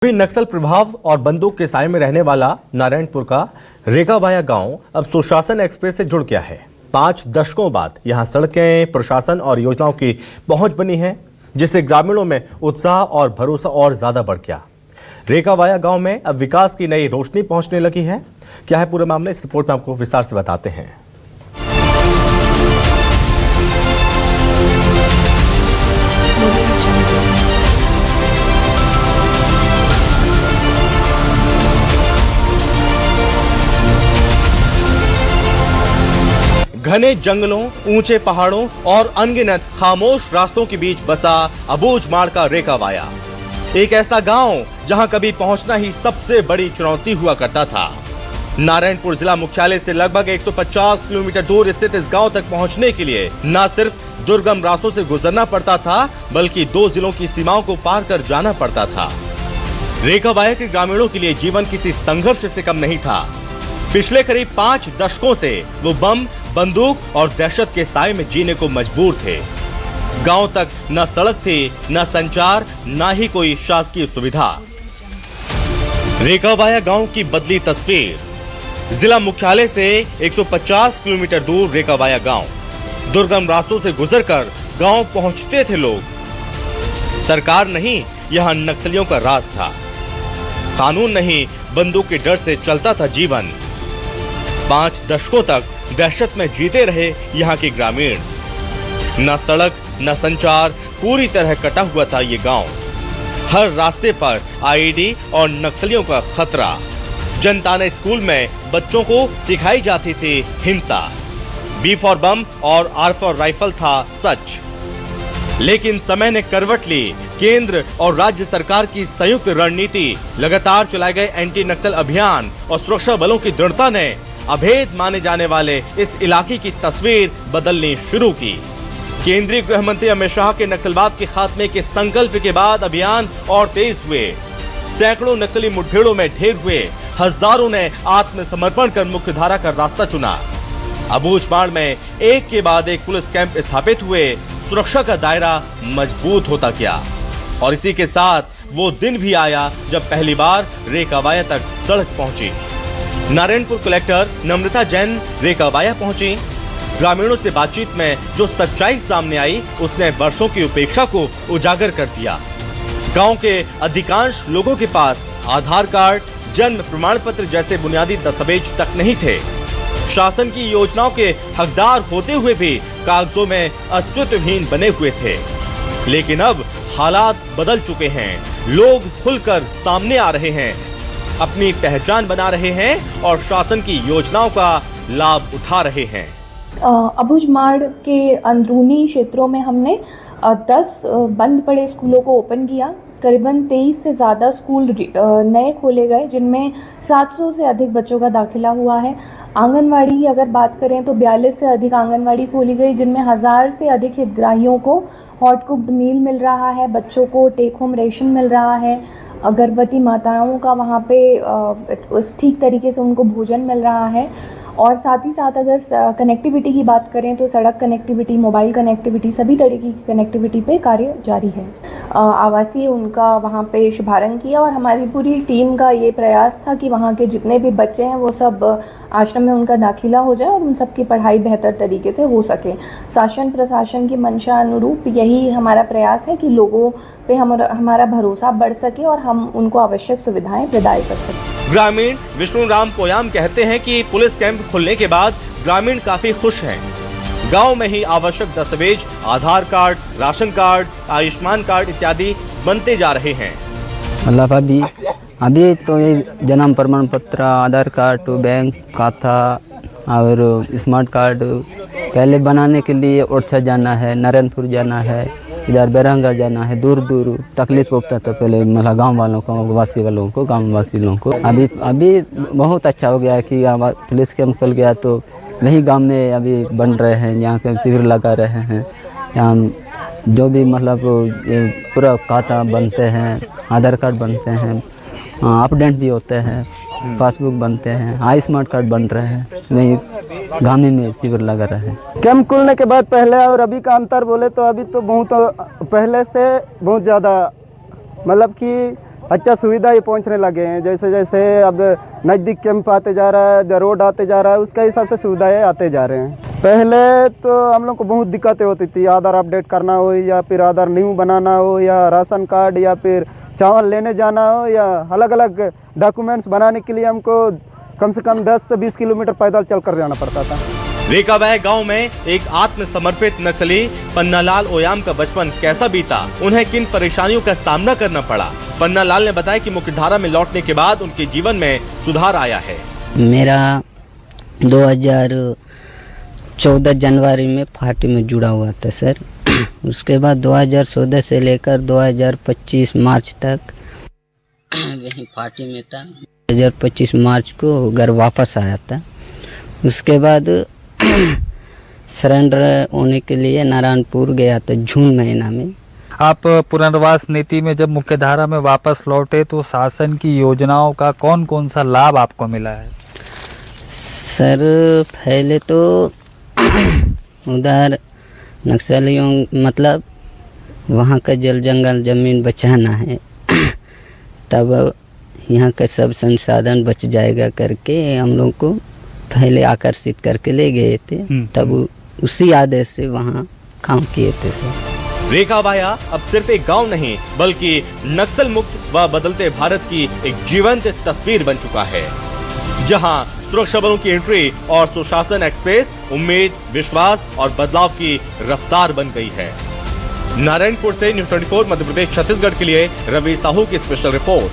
भी नक्सल प्रभाव और बंदूक के साए में रहने वाला नारायणपुर का रेकावाया गांव अब सुशासन एक्सप्रेस से जुड़ गया है। 5 दशकों बाद यहां सड़कें, प्रशासन और योजनाओं की पहुंच बनी है, जिससे ग्रामीणों में उत्साह और भरोसा और ज्यादा बढ़ गया। रेकावाया गांव में अब विकास की नई रोशनी पहुंचने लगी है। क्या है पूरे मामले, इस रिपोर्ट में आपको विस्तार से बताते हैं। घने जंगलों, ऊंचे पहाड़ों और अनगिनत खामोश रास्तों के बीच बसा अबूझमाड़ का रेकावाया, एक ऐसा गांव जहां कभी पहुंचना ही सबसे बड़ी चुनौती हुआ करता था। नारायणपुर जिला मुख्यालय से लगभग 150 किलोमीटर दूर स्थित इस गांव तक पहुंचने के लिए न सिर्फ दुर्गम रास्तों से गुजरना पड़ता था, बल्कि 2 जिलों की सीमाओं को पार कर जाना पड़ता था। रेकावाया के ग्रामीणों के लिए जीवन किसी संघर्ष से कम नहीं था। पिछले करीब 5 दशकों से वो बम, बंदूक और दहशत के साए में जीने को मजबूर थे। गांव तक न सड़क थी, न संचार, न ही कोई शासकीय सुविधा। रेकावाया गांव की बदली तस्वीर। जिला मुख्यालय से 150 किलोमीटर दूर रेकावाया गांव। दुर्गम रास्तों से गुजरकर गांव पहुंचते थे लोग। सरकार नहीं, यहां नक्सलियों का राज था। कानून नहीं, बंदूक के डर से चलता था जीवन। 5 दशकों तक दहशत में जीते रहे यहाँ के ग्रामीण। न सड़क, न संचार, पूरी तरह कटा हुआ था ये गांव। हर रास्ते पर आईईडी और नक्सलियों का खतरा। जनताना स्कूल में बच्चों को सिखाई जाती थी हिंसा। बी फॉर बम और आर फॉर राइफल था सच। लेकिन समय ने करवट ली। केंद्र और राज्य सरकार की संयुक्त रणनीति, लगातार चलाए गए एंटी नक्सल अभियान और सुरक्षा बलों की दृढ़ता ने अभेद माने जाने वाले इस इलाके की तस्वीर बदलनी शुरू की। केंद्रीय गृह मंत्री अमित शाह के नक्सलवाद के खात्मे के संकल्प के बाद अभियान और तेज हुए। सैकड़ों नक्सली मुठभेड़ों में ढेर हुए। हजारों ने आत्मसमर्पण कर मुख्यधारा का रास्ता चुना। अबूझमाड़ में एक के बाद एक पुलिस कैंप स्थापित हुए। सुरक्षा का दायरा मजबूत होता गया और इसी के साथ वो दिन भी आया जब पहली बार रेकावाया तक सड़क पहुंची। नारायणपुर कलेक्टर नम्रता जैन रेकावाया पहुंची। ग्रामीणों से बातचीत में जो सच्चाई सामने आई, उसने वर्षों की उपेक्षा को उजागर कर दिया। गांव के अधिकांश लोगों के पास आधार कार्ड, जन्म प्रमाण पत्र जैसे बुनियादी दस्तावेज तक नहीं थे। शासन की योजनाओं के हकदार होते हुए भी कागजों में अस्तित्वहीन बने हुए थे। लेकिन अब हालात बदल चुके हैं। लोग खुलकर सामने आ रहे हैं, अपनी पहचान बना रहे हैं और शासन की योजनाओं का लाभ उठा रहे हैं। अबूझमाड़ के अंदरूनी क्षेत्रों में हमने 10 बंद पड़े स्कूलों को ओपन किया। करीबन 23 से ज़्यादा स्कूल नए खोले गए, जिनमें 700 से अधिक बच्चों का दाखिला हुआ है। आंगनवाड़ी की अगर बात करें तो 42 से अधिक आंगनवाड़ी खोली गई, जिनमें 1000 से अधिक हितग्राहियों को हॉट कुक्ड मील मिल रहा है, बच्चों को टेक होम रेशन मिल रहा है, गर्भवती माताओं का वहाँ पे उस ठीक तरीके से उनको भोजन मिल रहा है। और साथ ही साथ अगर कनेक्टिविटी की बात करें तो सड़क कनेक्टिविटी, मोबाइल कनेक्टिविटी, सभी तरीके की कनेक्टिविटी पे कार्य जारी है। आवासीय उनका वहाँ पे शुभारंभ किया और हमारी पूरी टीम का ये प्रयास था कि वहाँ के जितने भी बच्चे हैं वो सब आश्रम में उनका दाखिला हो जाए और उन सब की पढ़ाई बेहतर तरीके से हो सके। शासन प्रशासन की मंशा अनुरूप यही हमारा प्रयास है कि लोगों पे हमारा भरोसा बढ़ सके और हम उनको आवश्यक सुविधाएं प्रदान कर सकें। ग्रामीण विष्णु राम पोयाम कहते हैं कि पुलिस कैंप खुलने के बाद ग्रामीण काफी खुश हैं। गांव में ही आवश्यक दस्तावेज, Aadhaar card, ration card, Ayushman card इत्यादि बनते जा रहे हैं। मतलब अभी तो ये जन्म प्रमाण पत्र, आधार कार्ड, बैंक खाता और स्मार्ट कार्ड पहले बनाने के लिए ओरछा जाना है, नारायणपुर जाना है, इधर बैरंगढ़ जाना है, दूर दूर तकलीफ होता था पहले मतलब गांव वालों को, वासी वालों को, गांववासी लोगों को। अभी बहुत अच्छा हो गया कि पुलिस कैंप खुल गया तो वही गांव में अभी बन रहे हैं। यहाँ के शिविर लगा रहे हैं। यहाँ जो भी मतलब ये पूरा खाता बनते हैं, आधार कार्ड बनते हैं, अपडेट भी होते हैं, पासबुक बनते हैं, आयुष्मान कार्ड बन रहे हैं। वही गाँव में शिविर लगा रहे हैं। कैंप खुलने के बाद पहले और अभी का अंतर बोले तो अभी तो बहुत पहले से बहुत ज़्यादा मतलब कि अच्छा सुविधा ये पहुंचने लगे हैं। जैसे जैसे अब नज़दीक कैंप आते जा रहा है, रोड आते जा रहा है, उसके हिसाब से सुविधाएं आते जा रहे हैं। पहले तो हम लोग को बहुत दिक्कतें होती थी, आधार अपडेट करना हो या फिर आधार न्यू बनाना हो या राशन कार्ड या फिर चावल लेने जाना हो या अलग अलग डॉक्यूमेंट्स बनाने के लिए हमको कम से कम 10 से 20 किलोमीटर पैदल चल कर जाना पड़ता था। रेकाबाया गांव में एक आत्मसमर्पित नक्सली पन्नालाल ओयाम का बचपन कैसा बीता, उन्हें किन परेशानियों का सामना करना पड़ा। पन्नालाल ने बताया कि मुख्यधारा में लौटने के बाद उनके जीवन में सुधार आया है। मेरा 2014 जनवरी में पार्टी में जुड़ा हुआ था सर। उसके बाद 2014 से लेकर 2025 मार्च तक वही पार्टी में था। 2025 मार्च को घर वापस आया था। उसके बाद सरेंडर होने के लिए नारायणपुर गया था जून महीना में। आप पुनर्वास नीति में जब मुख्यधारा में वापस लौटे तो शासन की योजनाओं का कौन कौन सा लाभ आपको मिला है? सर पहले तो उधर नक्सलियों मतलब वहाँ का जल जंगल ज़मीन बचाना है, तब यहाँ का सब संसाधन बच जाएगा करके हम लोग को पहले आकर्षित करके ले गए थे। तब उसी आदेश से वहाँ काम किए थे सर। रेकाबाया अब सिर्फ एक गांव नहीं बल्कि नक्सल मुक्त व बदलते भारत की एक जीवंत तस्वीर बन चुका है, जहां सुरक्षा बलों की एंट्री और सुशासन एक्सप्रेस उम्मीद, विश्वास और बदलाव की रफ्तार बन गई है। नारायणपुर से न्यूज़ 24 मध्य प्रदेश छत्तीसगढ़ के लिए रवि साहू की स्पेशल रिपोर्ट।